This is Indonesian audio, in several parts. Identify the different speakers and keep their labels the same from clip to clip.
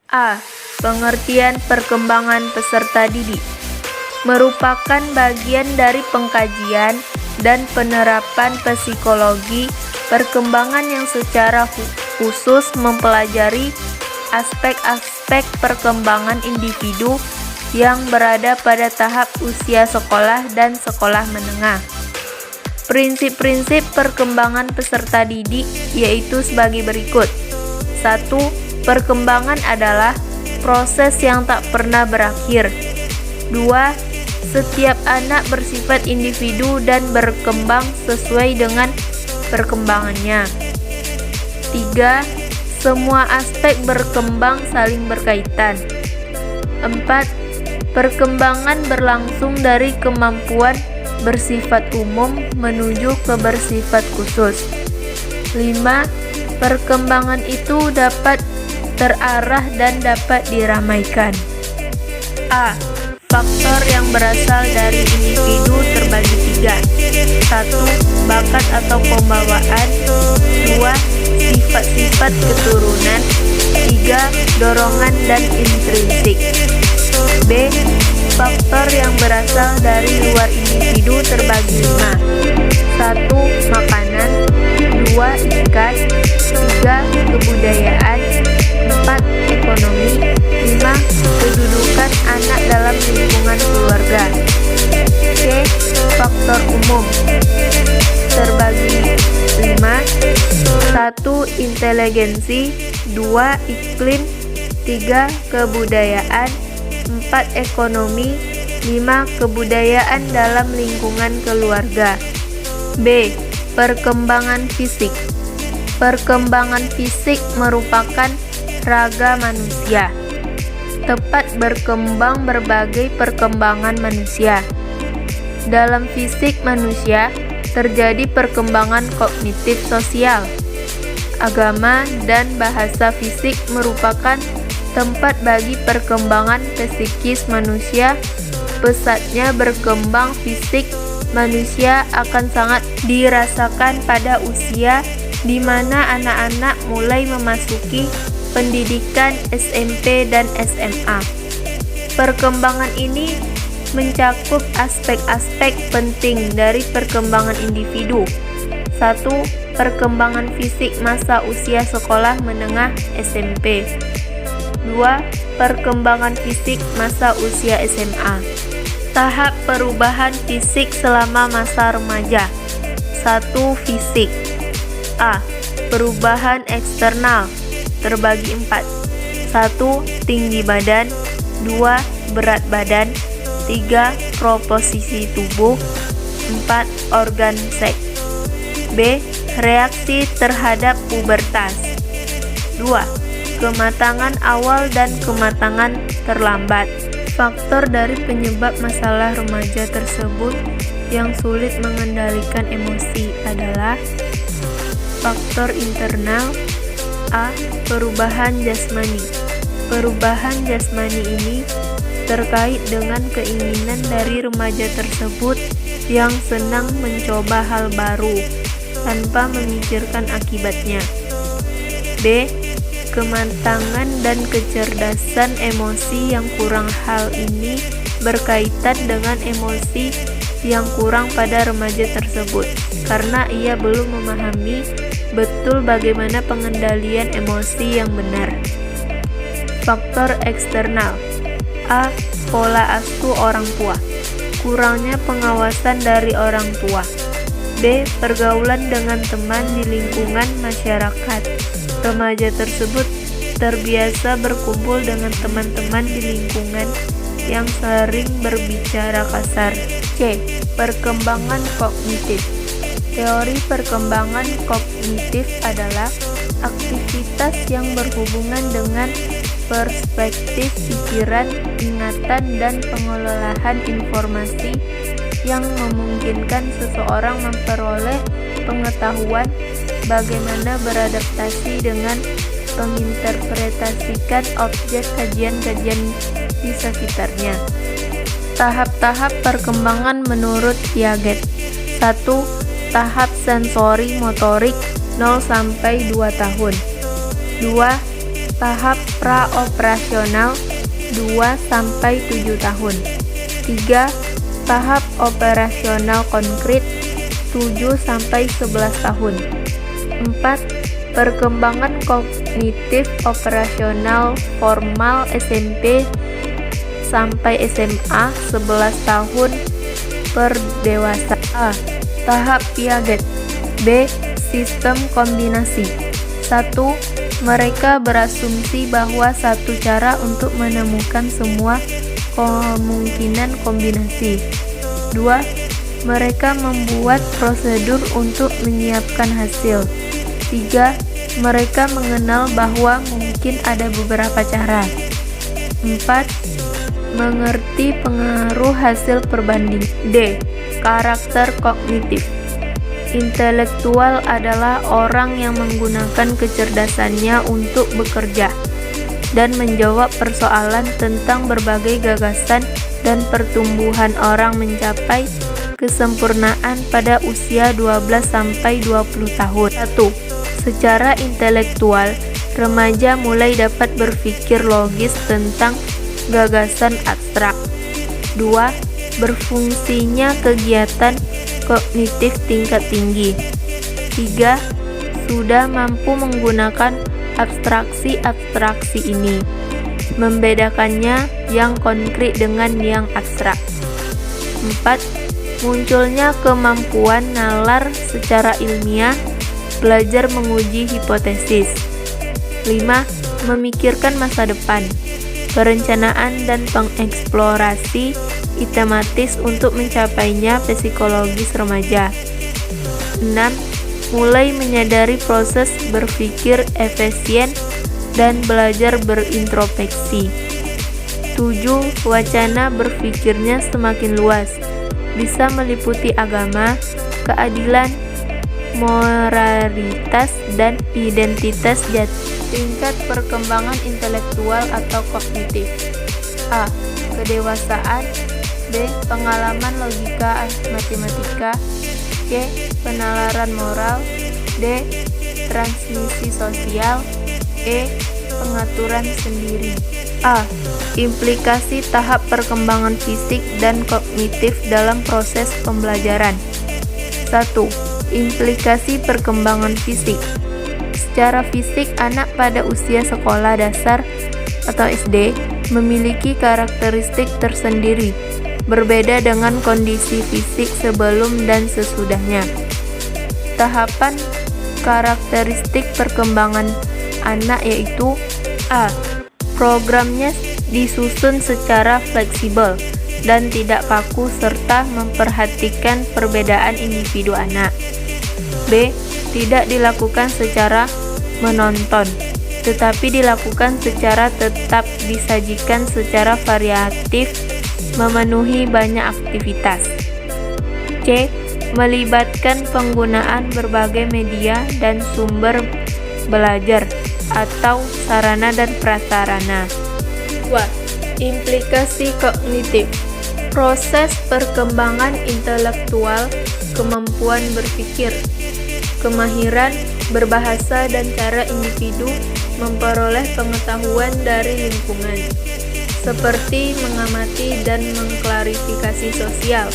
Speaker 1: A. Pengertian perkembangan peserta didik merupakan bagian dari pengkajian dan penerapan psikologi perkembangan yang secara khusus mempelajari aspek-aspek perkembangan individu yang berada pada tahap usia sekolah dan sekolah menengah. Prinsip-prinsip perkembangan peserta didik yaitu sebagai berikut. 1. Perkembangan adalah proses yang tak pernah berakhir. 2. Setiap anak bersifat individu dan berkembang sesuai dengan perkembangannya. 3. Semua aspek berkembang saling berkaitan. 4. Perkembangan berlangsung dari kemampuan bersifat umum menuju ke bersifat khusus. 5. Perkembangan itu dapat terarah dan dapat diramaikan. A. Faktor yang berasal dari individu terbagi 3. 1. Bakat atau pembawaan. 2. Sifat-sifat keturunan. 3. Dorongan dan intrinsik. B. Faktor yang berasal dari luar individu terbagi 5. 1. Makanan. 2. Ikat. 3. Kebudayaan. 4. Ekonomi. 5. Kedudukan anak dalam lingkungan keluarga. C. Faktor umum terbagi 5. 1. Inteligensi. 2. Iklim. 3. Kebudayaan. 4. Ekonomi. 5. Kebudayaan dalam lingkungan keluarga. B. Perkembangan fisik. Perkembangan fisik merupakan raga manusia. Tepat berkembang berbagai perkembangan manusia. Dalam fisik manusia terjadi perkembangan kognitif sosial. Agama dan bahasa fisik merupakan tempat bagi perkembangan psikis manusia. Pesatnya berkembang fisik manusia akan sangat dirasakan pada usia di mana anak-anak mulai memasuki pendidikan SMP dan SMA. Perkembangan ini mencakup aspek-aspek penting dari perkembangan individu. 1. Perkembangan fisik masa usia sekolah menengah SMP. 2. Perkembangan fisik masa usia SMA. Tahap perubahan fisik selama masa remaja. 1. Fisik. A. Perubahan eksternal terbagi 4. 1. Tinggi badan. 2. Berat badan. 3. Proporsi tubuh. 4. Organ seks. B. Reaksi terhadap pubertas. 2. Kematangan awal dan kematangan terlambat. Faktor dari penyebab masalah remaja tersebut yang sulit mengendalikan emosi adalah faktor internal. A. Perubahan jasmani. Perubahan jasmani ini terkait dengan keinginan dari remaja tersebut yang senang mencoba hal baru tanpa memikirkan akibatnya. B. Kematangan dan kecerdasan emosi yang kurang. Hal ini berkaitan dengan emosi yang kurang pada remaja tersebut karena ia belum memahami betul bagaimana pengendalian emosi yang benar. Faktor eksternal. A. Pola asuh orang tua. Kurangnya pengawasan dari orang tua. B. Pergaulan dengan teman di lingkungan masyarakat. Remaja tersebut terbiasa berkumpul dengan teman-teman di lingkungan yang sering berbicara kasar. C. Perkembangan kognitif. Teori perkembangan kognitif adalah aktivitas yang berhubungan dengan perspektif pikiran, ingatan, dan pengelolaan informasi yang memungkinkan seseorang memperoleh pengetahuan bagaimana beradaptasi dengan menginterpretasikan objek kajian-kajian di sekitarnya. Tahap-tahap perkembangan menurut Piaget. 1. Tahap sensori motorik 0-2 tahun. 2. Tahap praoperasional 2-7 tahun. 3. Tahap operasional konkret 7-11 tahun. 4. Perkembangan kognitif operasional formal SMP sampai SMA 11 tahun per dewasa. A. Tahap Piaget. B. Sistem kombinasi. 1. Mereka berasumsi bahwa satu cara untuk menemukan semua kemungkinan kombinasi. 2. Mereka membuat prosedur untuk menyiapkan hasil. 3. Mereka mengenal bahwa mungkin ada beberapa cara. 4. Mengerti pengaruh hasil perbanding. D. Karakter kognitif. Intelektual adalah orang yang menggunakan kecerdasannya untuk bekerja dan menjawab persoalan tentang berbagai gagasan dan pertumbuhan orang mencapai kesempurnaan pada usia 12-20 tahun. 1. Secara intelektual, remaja mulai dapat berpikir logis tentang gagasan abstrak. 2. Berfungsinya kegiatan kognitif tingkat tinggi. 3. Sudah mampu menggunakan abstraksi-abstraksi ini, membedakannya yang konkret dengan yang abstrak. 4. Munculnya kemampuan nalar secara ilmiah, belajar menguji hipotesis. 5. Memikirkan masa depan, perencanaan dan pengeksplorasi tematis untuk mencapainya psikologis remaja. 6. Mulai menyadari proses berpikir efisien dan belajar berintrospeksi. 7. Wacana berpikirnya semakin luas, bisa meliputi agama, keadilan, moralitas, dan identitas jati. Tingkat perkembangan intelektual atau kognitif. A. Kedewasaan. B. Pengalaman logika matematika. C. Penalaran moral. D. Transmisi sosial. E. Pengaturan sendiri. A. Implikasi tahap perkembangan fisik dan kognitif dalam proses pembelajaran. 1. Implikasi perkembangan fisik. Secara fisik, anak pada usia sekolah dasar atau SD memiliki karakteristik tersendiri, berbeda dengan kondisi fisik sebelum dan sesudahnya. Tahapan karakteristik perkembangan anak yaitu A. Programnya disusun secara fleksibel dan tidak kaku serta memperhatikan perbedaan individu anak. B. Tidak dilakukan secara menonton, tetapi dilakukan secara tetap, disajikan secara variatif, memenuhi banyak aktivitas. C. Melibatkan penggunaan berbagai media dan sumber belajar atau sarana dan prasarana. 2. Implikasi kognitif. Proses perkembangan intelektual, kemampuan berpikir, kemahiran berbahasa dan cara individu memperoleh pengetahuan dari lingkungan, seperti mengamati dan mengklarifikasi sosial.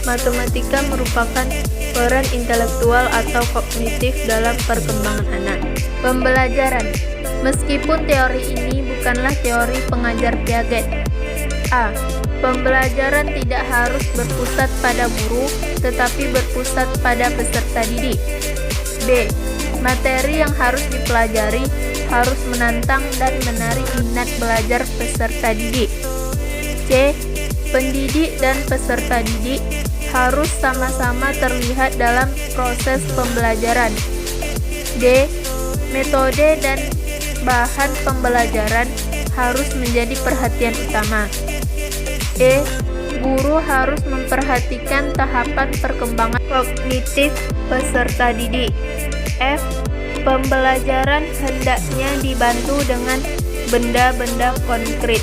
Speaker 1: Matematika merupakan peran intelektual atau kognitif dalam perkembangan anak. Pembelajaran. Meskipun teori ini bukanlah teori pengajar Piaget. A. Pembelajaran tidak harus berpusat pada guru, tetapi berpusat pada peserta didik. B. Materi yang harus dipelajari harus menantang dan menarik minat belajar peserta didik. C. Pendidik dan peserta didik harus sama-sama terlihat dalam proses pembelajaran. D. Metode dan bahan pembelajaran harus menjadi perhatian utama. E. Guru harus memperhatikan tahapan perkembangan kognitif peserta didik. F. Pembelajaran hendaknya dibantu dengan benda-benda konkret.